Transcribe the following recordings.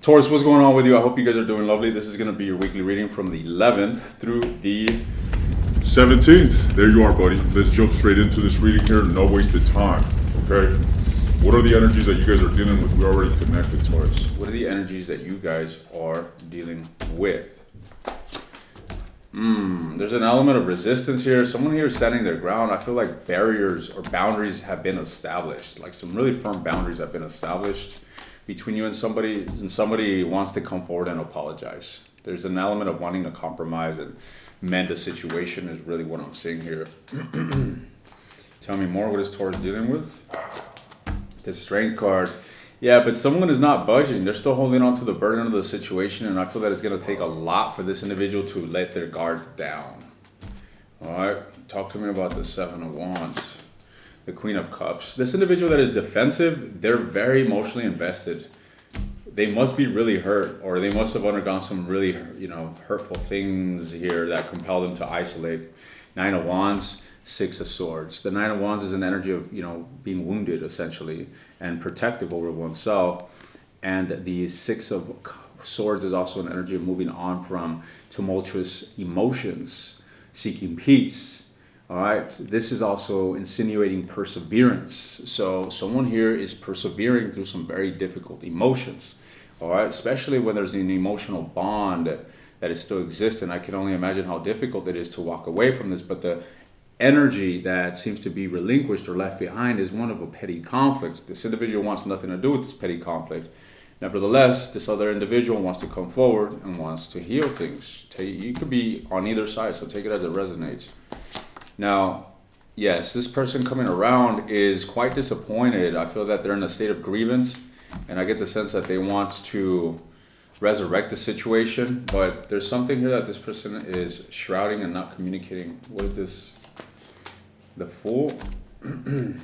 Taurus, what's going on with you? I hope you guys are doing lovely. This is going to be your weekly reading from the 11th through the 17th. There you are, buddy. Let's jump straight into this reading here. No wasted time. Okay? What are the energies that you guys are dealing with? We're already connected, Taurus. What are the energies that you guys are dealing with? There's an element of resistance here. Someone here is standing their ground. I feel like barriers or boundaries have been established. Like some really firm boundaries have been established between you and somebody wants to come forward and apologize. There's an element of wanting to compromise and mend a situation is really what I'm seeing here. Tell me more. What is Taurus dealing with? The Strength card. Yeah, but someone is not budging. They're still holding on to the burden of the situation, and I feel that it's going to take a lot for this individual to let their guard down. All right, talk to me about the Seven of Wands. The Queen of Cups. This individual that is defensive, they're very emotionally invested. They must be really hurt, or they must have undergone some really, hurtful things here that compel them to isolate. Nine of Wands, Six of Swords. The Nine of Wands is an energy of, being wounded essentially and protective over oneself. And the Six of Swords is also an energy of moving on from tumultuous emotions, seeking peace. All right, this is also insinuating perseverance. So someone here is persevering through some very difficult emotions. All right, especially when there's an emotional bond that is still existing. I can only imagine how difficult it is to walk away from this, but the energy that seems to be relinquished or left behind is one of a petty conflict. This individual wants nothing to do with this petty conflict. Nevertheless, this other individual wants to come forward and wants to heal things. You could be on either side, so take it as it resonates. Now, yes, this person coming around is quite disappointed. I feel that they're in a state of grievance, and I get the sense that they want to resurrect the situation, but there's something here that this person is shrouding and not communicating. What is this? The Fool and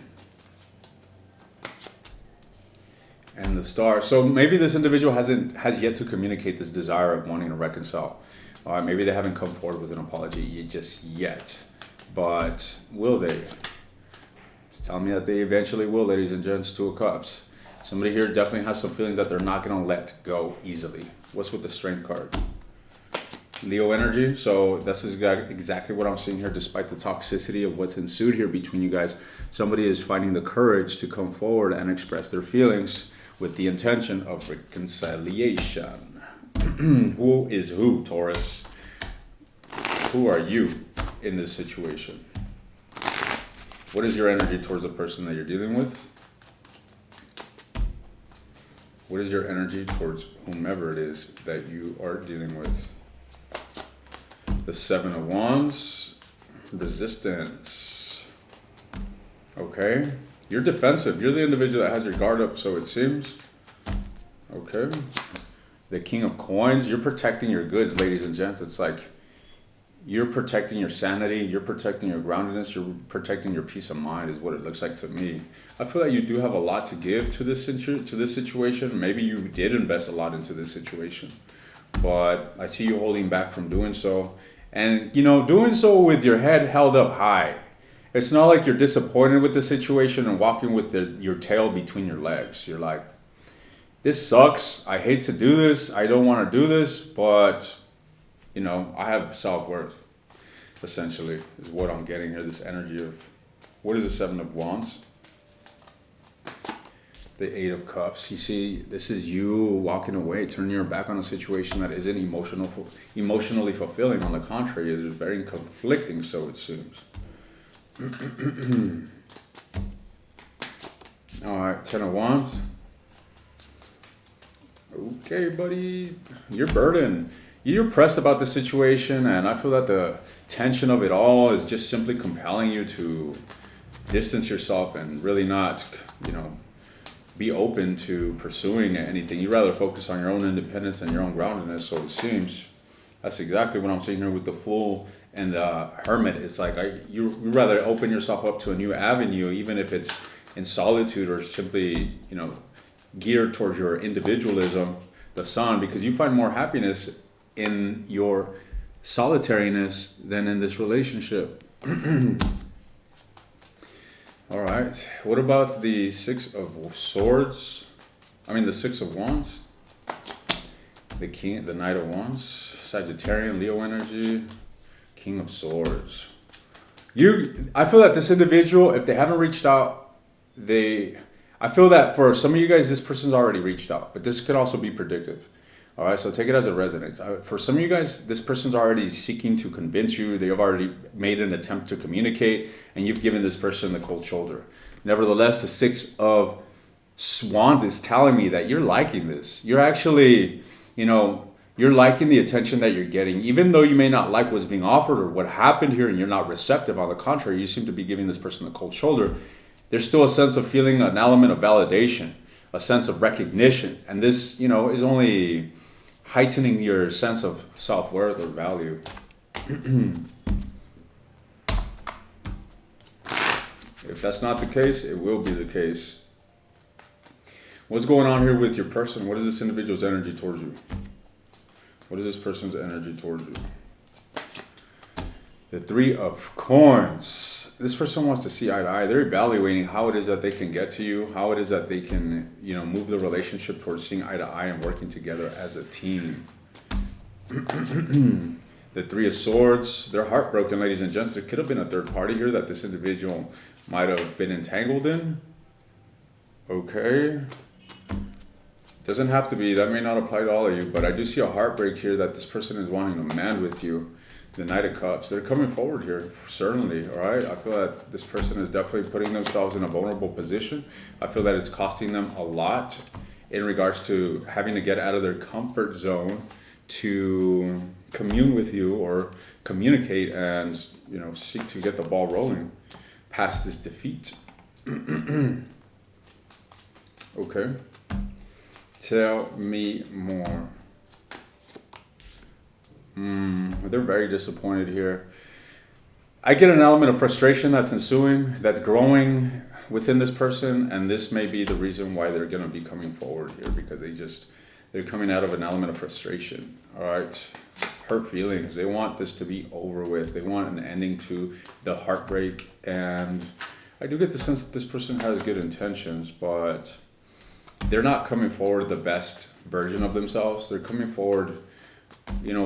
the Star. So maybe this individual has yet to communicate this desire of wanting to reconcile. Maybe they haven't come forward with an apology just yet. But will they? It's telling me that they eventually will, ladies and gents. Two of Cups. Somebody here definitely has some feelings that they're not going to let go easily. What's with the Strength card? Leo energy. So this is exactly what I'm seeing here, despite the toxicity of what's ensued here between you guys. Somebody is finding the courage to come forward and express their feelings with the intention of reconciliation. Who is who, Taurus? Who are you in this situation? What is your energy towards the person that you're dealing with? What is your energy towards whomever it is that you are dealing with? The Seven of Wands, resistance. Okay, you're defensive. You're the individual that has your guard up, so it seems. Okay, the King of Coins. You're protecting your goods, ladies and gents. It's like you're protecting your sanity, you're protecting your groundedness, you're protecting your peace of mind is what it looks like to me. I feel that you do have a lot to give to this situation. Maybe you did invest a lot into this situation, but I see you holding back from doing so. And, doing so with your head held up high. It's not like you're disappointed with the situation and walking with your tail between your legs. You're like, this sucks. I hate to do this. I don't want to do this, but I have self-worth, essentially, is what I'm getting here. This energy of, what is the Seven of Wands? The Eight of Cups. You see, this is you walking away, turning your back on a situation that isn't emotionally fulfilling. On the contrary, it is very conflicting, so it seems. All right, Ten of Wands. Okay, buddy, you're burdened. You're pressed about the situation, and I feel that the tension of it all is just simply compelling you to distance yourself and really not, be open to pursuing anything. You'd rather focus on your own independence and your own groundedness, so it seems. That's exactly what I'm seeing here with the Fool and the Hermit. It's like you rather open yourself up to a new avenue, even if it's in solitude or simply, geared towards your individualism, the Sun, because you find more happiness in your solitariness than in this relationship. All right. What about the Six of Swords? The Six of Wands? The King, the Knight of Wands, Sagittarian, Leo energy, King of Swords. I feel that this individual, if they haven't reached out, I feel that for some of you guys, this person's already reached out, but this could also be predictive. All right, so take it as it resonates. For some of you guys, this person's already seeking to convince you. They have already made an attempt to communicate, and you've given this person the cold shoulder. Nevertheless, the Six of Wands is telling me that you're liking this. You're actually, you're liking the attention that you're getting. Even though you may not like what's being offered or what happened here and you're not receptive, on the contrary, you seem to be giving this person the cold shoulder. There's still a sense of feeling an element of validation, a sense of recognition. And this, is only heightening your sense of self-worth or value. If that's not the case, it will be the case. What's going on here with your person? What is this individual's energy towards you? What is this person's energy towards you? The Three of Coins. This person wants to see eye to eye. They're evaluating how it is that they can get to you, how it is that they can, move the relationship towards seeing eye to eye and working together as a team. The Three of Swords. They're heartbroken, ladies and gents. There could have been a third party here that this individual might have been entangled in. Okay. Doesn't have to be. That may not apply to all of you, but I do see a heartbreak here that this person is wanting to mend with you. The Knight of Cups. They're coming forward here, certainly, all right? I feel that this person is definitely putting themselves in a vulnerable position. I feel that it's costing them a lot in regards to having to get out of their comfort zone to commune with you or communicate and, seek to get the ball rolling past this defeat. Okay. Tell me more. They're very disappointed here. I get an element of frustration that's ensuing, that's growing within this person, and this may be the reason why they're going to be coming forward here, because they're coming out of an element of frustration. All right, hurt feelings. They want this to be over with. They want an ending to the heartbreak, and I do get the sense that this person has good intentions, but they're not coming forward the best version of themselves. They're coming forward,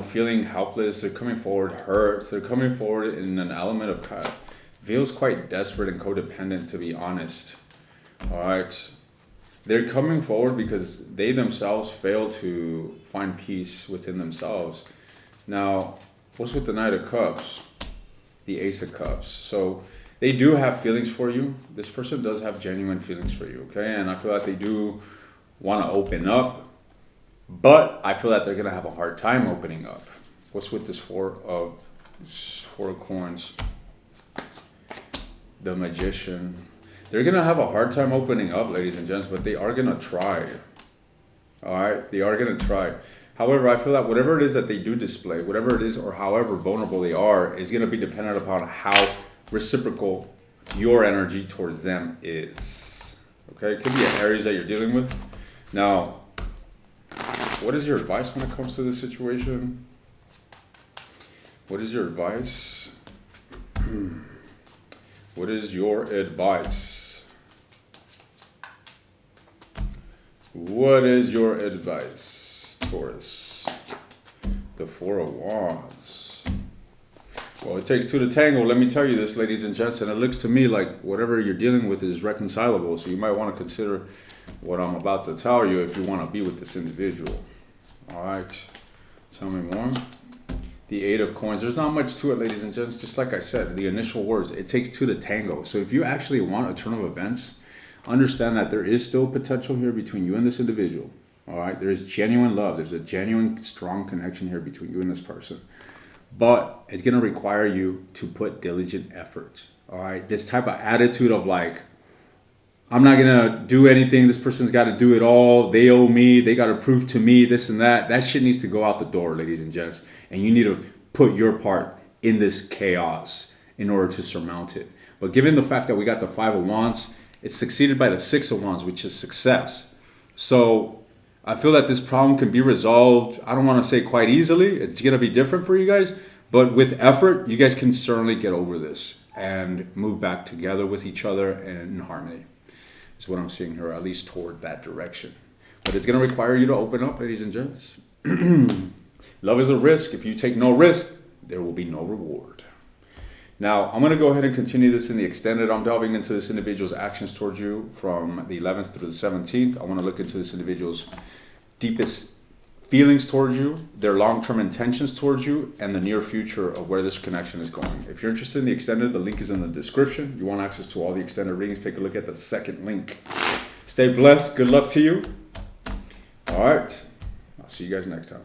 feeling helpless. They're coming forward hurt. They're coming forward in an element of feels quite desperate and codependent, to be honest. All right. They're coming forward because they themselves fail to find peace within themselves. Now, what's with the Knight of Cups? The Ace of Cups. So they do have feelings for you. This person does have genuine feelings for you, okay? And I feel like they do want to open up, but I feel that they're going to have a hard time opening up. What's with this Four of Coins? The Magician. They're going to have a hard time opening up, ladies and gents, but they are going to try. All right? They are going to try. However, I feel that whatever it is that they do display, whatever it is or however vulnerable they are, is going to be dependent upon how reciprocal your energy towards them is. Okay? It could be areas that you're dealing with. Now, what is your advice when it comes to this situation? What is your advice? What is your advice? What is your advice, Taurus? The Four of Wands. Well, it takes two to tango. Let me tell you this, ladies and gents, and it looks to me like whatever you're dealing with is reconcilable. So you might want to consider what I'm about to tell you if you want to be with this individual. All right. Tell me more. The Eight of Coins. There's not much to it, ladies and gents. Just like I said, the initial words, it takes two to tango. So if you actually want a turn of events, understand that there is still potential here between you and this individual. All right. There is genuine love. There's a genuine, strong connection here between you and this person. But it's going to require you to put diligent effort. All right. This type of attitude of like, I'm not going to do anything. This person's got to do it all. They owe me. They got to prove to me this and that. That shit needs to go out the door, ladies and gents. And you need to put your part in this chaos in order to surmount it. But given the fact that we got the Five of Wands, it's succeeded by the Six of Wands, which is success. So I feel that this problem can be resolved. I don't want to say quite easily. It's going to be different for you guys. But with effort, you guys can certainly get over this and move back together with each other and in harmony. Is what I'm seeing here, at least toward that direction. But it's going to require you to open up, ladies and gents. Love is a risk. If you take no risk, there will be no reward. Now, I'm going to go ahead and continue this in the extended. I'm delving into this individual's actions towards you from the 11th through the 17th. I want to look into this individual's deepest feelings towards you, their long-term intentions towards you, and the near future of where this connection is going. If you're interested in the extended, the link is in the description. You want access to all the extended readings, take a look at the second link. Stay blessed. Good luck to you. All right. I'll see you guys next time.